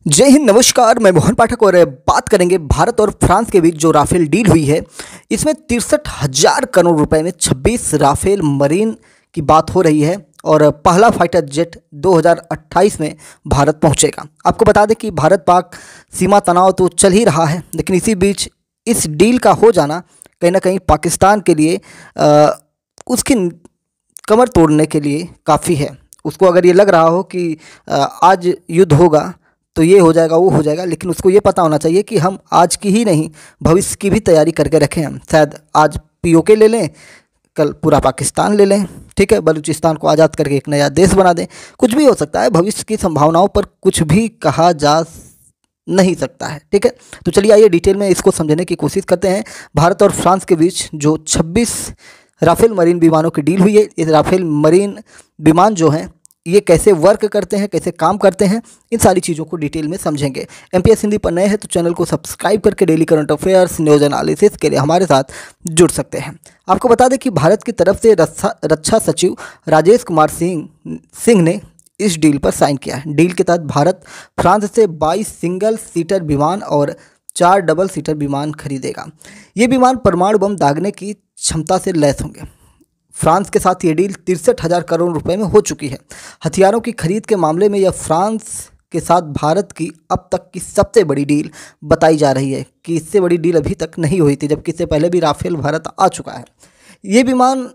जय हिंद, नमस्कार। मैं मोहन पाठक और बात करेंगे भारत और फ्रांस के बीच जो राफेल डील हुई है। इसमें 63,000 करोड़ रुपए में 26 राफेल मरीन की बात हो रही है और पहला फाइटर जेट 2028 में भारत पहुंचेगा। आपको बता दें कि भारत पाक सीमा तनाव तो चल ही रहा है, लेकिन इसी बीच इस डील का हो जाना कहीं ना कहीं पाकिस्तान के लिए उसकी कमर तोड़ने के लिए काफ़ी है। उसको अगर ये लग रहा हो कि आज युद्ध होगा तो ये हो जाएगा, वो हो जाएगा, लेकिन उसको ये पता होना चाहिए कि हम आज की ही नहीं भविष्य की भी तैयारी करके रखें। हम शायद आज पीओके ले लें, कल पूरा पाकिस्तान ले लें, ठीक है, बलूचिस्तान को आज़ाद करके एक नया देश बना दें। कुछ भी हो सकता है, भविष्य की संभावनाओं पर कुछ भी कहा जा नहीं सकता है, ठीक है। तो चलिए आइए डिटेल में इसको समझने की कोशिश करते हैं। भारत और फ्रांस के बीच जो 26 राफेल मरीन विमानों की डील हुई है, ये राफेल मरीन विमान जो हैं ये कैसे वर्क करते हैं, कैसे काम करते हैं, इन सारी चीज़ों को डिटेल में समझेंगे। एमपीएस हिंदी पर नए हैं तो चैनल को सब्सक्राइब करके daily current affairs, news analysis के लिए हमारे साथ जुड़ सकते हैं। आपको बता दें कि भारत की तरफ से रक्षा सचिव राजेश कुमार सिंह ने इस डील पर साइन किया है। डील के तहत भारत फ्रांस से 22 सिंगल सीटर विमान और 4 डबल सीटर विमान खरीदेगा। ये विमान परमाणु बम दागने की क्षमता से लैस होंगे। फ्रांस के साथ ये डील 63,000 करोड़ रुपए में हो चुकी है। हथियारों की खरीद के मामले में यह फ्रांस के साथ भारत की अब तक की सबसे बड़ी डील बताई जा रही है कि इससे बड़ी डील अभी तक नहीं हुई थी, जबकि इससे पहले भी राफेल भारत आ चुका है। ये विमान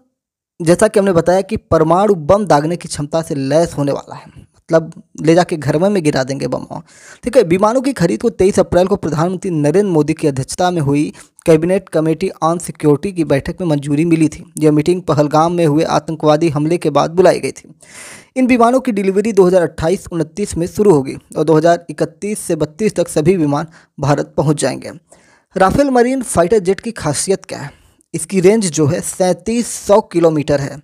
जैसा कि हमने बताया कि परमाणु बम दागने की क्षमता से लैस होने वाला है, मतलब ले जाके घर में गिरा देंगे बम, ठीक है। विमानों की खरीद को 23 अप्रैल को प्रधानमंत्री नरेंद्र मोदी की अध्यक्षता में हुई कैबिनेट कमेटी ऑन सिक्योरिटी की बैठक में मंजूरी मिली थी। यह मीटिंग पहलगाम में हुए आतंकवादी हमले के बाद बुलाई गई थी। इन विमानों की डिलीवरी 2028-29 में शुरू होगी और 2031 से 32 तक सभी विमान भारत पहुंच जाएंगे। राफेल मरीन फाइटर जेट की खासियत क्या है? इसकी रेंज जो है 3700 किलोमीटर है।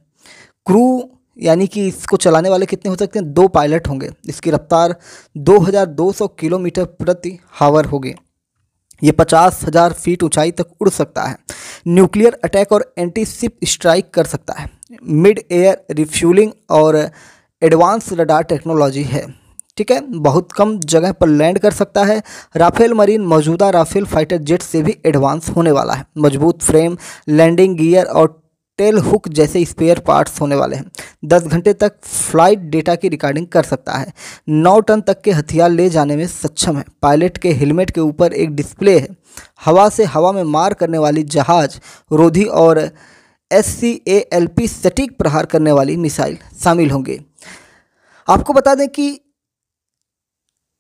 क्रू यानी कि इसको चलाने वाले कितने हो सकते हैं? 2 पायलट होंगे। इसकी रफ्तार 2200 किलोमीटर प्रति हावर होगी। ये 50,000 फीट ऊंचाई तक उड़ सकता है। न्यूक्लियर अटैक और एंटी शिप स्ट्राइक कर सकता है। मिड एयर रिफ्यूलिंग और एडवांस रडार टेक्नोलॉजी है, ठीक है। बहुत कम जगह पर लैंड कर सकता है। राफेल मरीन मौजूदा राफेल फाइटर जेट से भी एडवांस होने वाला है। मजबूत फ्रेम, लैंडिंग गियर और टेल हुक जैसे स्पेयर पार्ट्स होने वाले हैं। 10 घंटे तक फ्लाइट डेटा की रिकॉर्डिंग कर सकता है। 9 टन तक के हथियार ले जाने में सक्षम है। पायलट के हेलमेट के ऊपर एक डिस्प्ले है। हवा से हवा में मार करने वाली जहाज रोधी और SCALP सटीक प्रहार करने वाली मिसाइल शामिल होंगे। आपको बता दें कि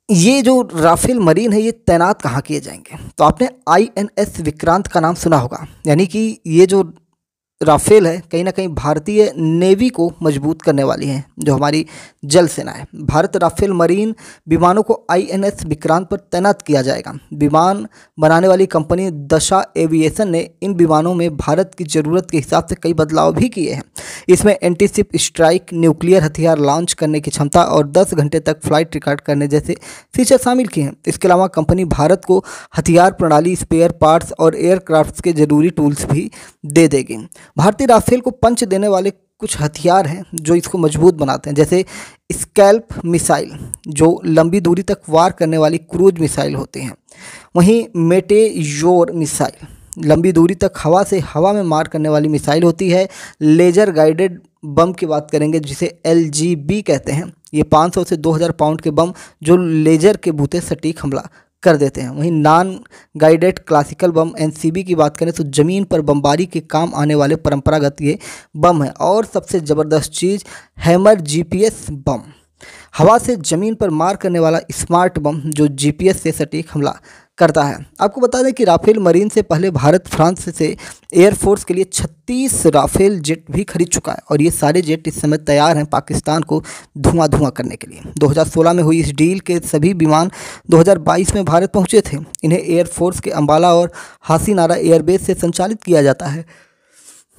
ये जो राफेल मरीन है ये तैनात कहाँ किए जाएंगे? तो आपने INS विक्रांत का नाम सुना होगा, यानी कि ये जो राफेल है कहीं ना कहीं भारतीय नेवी को मजबूत करने वाली है, जो हमारी जल सेना है। भारत राफेल मरीन विमानों को INS विक्रांत पर तैनात किया जाएगा। विमान बनाने वाली कंपनी दशा एविएशन ने इन विमानों में भारत की ज़रूरत के हिसाब से कई बदलाव भी किए हैं। इसमें एंटी शिप स्ट्राइक, न्यूक्लियर हथियार लॉन्च करने की क्षमता और 10 घंटे तक फ्लाइट रिकॉर्ड करने जैसे फीचर शामिल किए हैं। इसके अलावा कंपनी भारत को हथियार प्रणाली, स्पेयर पार्ट्स और एयरक्राफ्ट के जरूरी टूल्स भी दे देगी। भारतीय राफेल को पंच देने वाले कुछ हथियार हैं जो इसको मजबूत बनाते हैं, जैसे स्कैल्प मिसाइल जो लंबी दूरी तक वार करने वाली क्रूज मिसाइल होती हैं। वहीं मेटेयोर मिसाइल लंबी दूरी तक हवा से हवा में मार करने वाली मिसाइल होती है। लेजर गाइडेड बम की बात करेंगे जिसे LGB कहते हैं। ये 500 से 2000 पाउंड के बम जो लेजर के बूते सटीक हमला कर देते हैं। वहीं नॉन गाइडेड क्लासिकल बम NCB की बात करें तो ज़मीन पर बमबारी के काम आने वाले परंपरागत ये बम है। और सबसे ज़बरदस्त चीज़ हैमर GPS बम, हवा से ज़मीन पर मार करने वाला स्मार्ट बम जो GPS से सटीक हमला करता है। आपको बता दें कि राफेल मरीन से पहले भारत फ्रांस से एयरफोर्स के लिए 36 राफेल जेट भी खरीद चुका है और ये सारे जेट इस समय तैयार हैं पाकिस्तान को धुआं करने के लिए। 2016 में हुई इस डील के सभी विमान 2022 में भारत पहुंचे थे। इन्हें एयरफोर्स के अंबाला और हासीनारा एयरबेस से संचालित किया जाता है।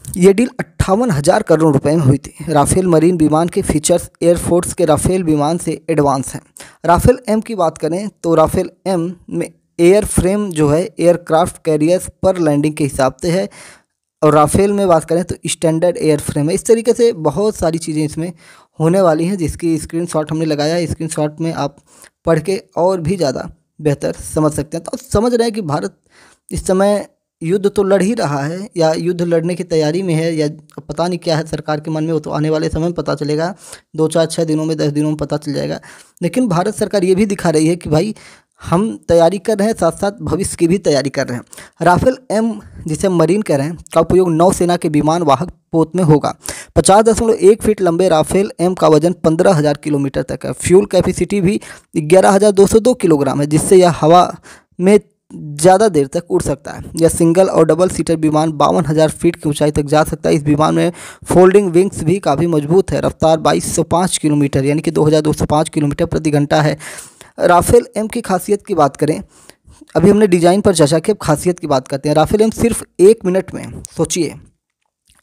ये डील 58,000 करोड़ रुपए में हुई थी। राफेल मरीन विमान के फीचर्स एयरफोर्स के राफेल विमान से एडवांस हैं। राफेल M की बात करें तो राफेल M में एयर फ्रेम जो है एयरक्राफ्ट कैरियर्स पर लैंडिंग के हिसाब से है और राफेल में बात करें तो स्टैंडर्ड एयर फ्रेम है। इस तरीके से बहुत सारी चीज़ें इसमें होने वाली हैं, जिसकी स्क्रीनशॉट हमने लगाया है। स्क्रीनशॉट में आप पढ़ के और भी ज़्यादा बेहतर समझ सकते हैं। तो समझ रहे हैं कि भारत इस समय युद्ध तो लड़ ही रहा है या युद्ध लड़ने की तैयारी में है, या पता नहीं क्या है सरकार के मन में, वो तो आने वाले समय में पता चलेगा। 2 4 6 दिनों में 10 दिनों में पता चल जाएगा। लेकिन भारत सरकार ये भी दिखा रही है कि भाई हम तैयारी कर रहे हैं, साथ साथ भविष्य की भी तैयारी कर रहे हैं। राफेल एम, जिसे मरीन कह रहे हैं, का उपयोग नौसेना के विमान वाहक पोत में होगा। 50.1 फीट लंबे राफेल एम का वजन 15,000 किलोमीटर तक है। फ्यूल कैपेसिटी भी 11,202 किलोग्राम है, जिससे यह हवा में ज़्यादा देर तक उड़ सकता है। यह सिंगल और डबल सीटर विमान 52,000 फीट की ऊंचाई तक जा सकता है। इस विमान में फोल्डिंग विंग्स भी काफ़ी मजबूत है। रफ्तार 2205 किलोमीटर यानी कि 2205 किलोमीटर प्रति घंटा है। राफेल एम की खासियत की बात करें, अभी हमने डिज़ाइन पर चर्चा की, अब खासियत की बात करते हैं। राफेल एम सिर्फ 1 मिनट में, सोचिए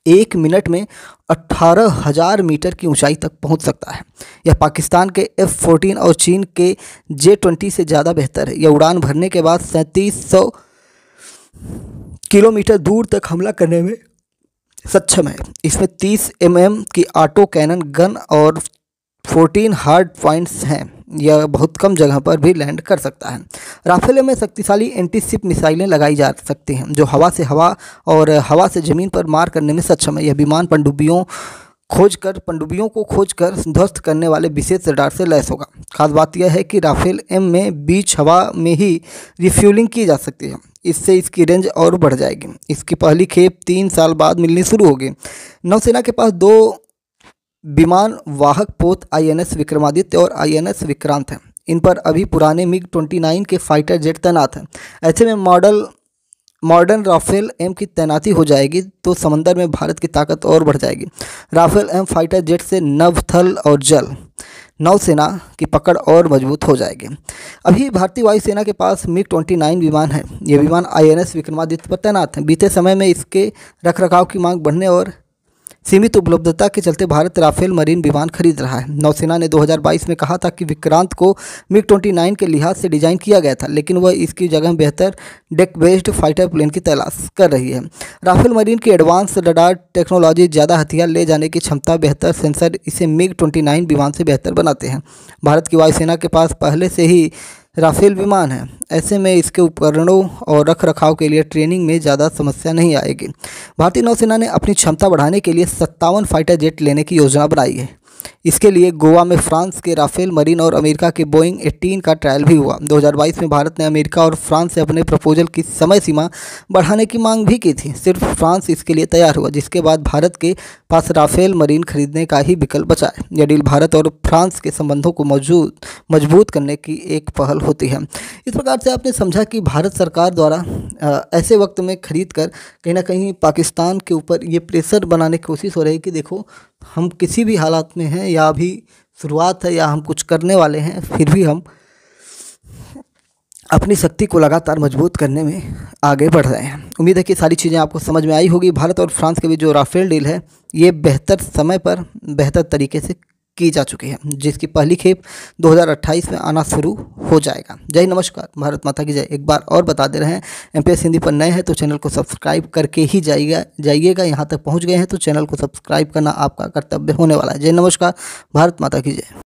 1 मिनट में 18,000 मीटर की ऊंचाई तक पहुंच सकता है। यह पाकिस्तान के F-14 और चीन के J-20 से ज़्यादा बेहतर है। यह उड़ान भरने के बाद 3700 किलोमीटर दूर तक हमला करने में सक्षम है। इसमें 30 mm की ऑटो कैनन गन और 14 हार्ड पॉइंट्स हैं। यह बहुत कम जगह पर भी लैंड कर सकता है। राफेल में शक्तिशाली एंटी शिप मिसाइलें लगाई जा सकती हैं, जो हवा से हवा और हवा से ज़मीन पर मार करने में सक्षम है। यह विमान पनडुब्बियों को खोजकर ध्वस्त करने वाले विशेष रडार से लैस होगा। खास बात यह है कि राफेल एम में बीच हवा में ही रिफ्यूलिंग की जा सकती है। इससे इसकी रेंज और बढ़ जाएगी। इसकी पहली खेप 3 साल बाद मिलनी शुरू होगी। नौसेना के पास 2 विमान वाहक पोत INS विक्रमादित्य और INS विक्रांत हैं। इन पर अभी पुराने MiG-29 के फाइटर जेट तैनात हैं। ऐसे में मॉडर्न राफेल एम की तैनाती हो जाएगी तो समंदर में भारत की ताकत और बढ़ जाएगी। राफेल एम फाइटर जेट से नभ, थल और जल नौसेना की पकड़ और मजबूत हो जाएगी। अभी भारतीय वायुसेना के पास MiG-29 विमान है। ये विमान INS विक्रमादित्य पर तैनात हैं। बीते समय में इसके रखरखाव की मांग बढ़ने और सीमित उपलब्धता के चलते भारत राफेल मरीन विमान खरीद रहा है। नौसेना ने 2022 में कहा था कि विक्रांत को MiG-29 के लिहाज से डिज़ाइन किया गया था, लेकिन वह इसकी जगह बेहतर डेक बेस्ड फाइटर प्लेन की तलाश कर रही है। राफेल मरीन की एडवांस रडार टेक्नोलॉजी, ज़्यादा हथियार ले जाने की क्षमता, बेहतर सेंसर इसे MiG-29 विमान से बेहतर बनाते हैं। भारत की वायुसेना के पास पहले से ही राफेल विमान है। ऐसे में इसके उपकरणों और रखरखाव के लिए ट्रेनिंग में ज़्यादा समस्या नहीं आएगी। भारतीय नौसेना ने अपनी क्षमता बढ़ाने के लिए 57 फाइटर जेट लेने की योजना बनाई है। इसके लिए गोवा में फ्रांस के राफेल मरीन और अमेरिका के बोइंग 18 का ट्रायल भी हुआ। 2022 में भारत ने अमेरिका और फ्रांस से अपने प्रपोजल की समय सीमा बढ़ाने की मांग भी की थी। सिर्फ फ्रांस इसके लिए तैयार हुआ, जिसके बाद भारत के पास राफेल मरीन खरीदने का ही विकल्प बचा है। यह डील भारत और फ्रांस के संबंधों को मजबूत करने की एक पहल होती है। इस प्रकार से आपने समझा कि भारत सरकार द्वारा ऐसे वक्त में खरीद कर कहीं ना कहीं पाकिस्तान के ऊपर ये प्रेशर बनाने की कोशिश हो रही है कि देखो हम किसी भी हालात में हैं, या अभी शुरुआत है या हम कुछ करने वाले हैं, फिर भी हम अपनी शक्ति को लगातार मजबूत करने में आगे बढ़ रहे हैं। उम्मीद है कि सारी चीज़ें आपको समझ में आई होगी। भारत और फ्रांस के बीच जो राफेल डील है, ये बेहतर समय पर बेहतर तरीके से की जा चुकी है, जिसकी पहली खेप 2028 में आना शुरू हो जाएगा। जय नमस्कार, भारत माता की जय। एक बार और बता दे रहे हैं, MPS हिंदी पर नए हैं तो चैनल को सब्सक्राइब करके ही जाइएगा। यहाँ तक पहुँच गए हैं तो चैनल को सब्सक्राइब करना आपका कर्तव्य होने वाला है। जय नमस्कार, भारत माता की जय।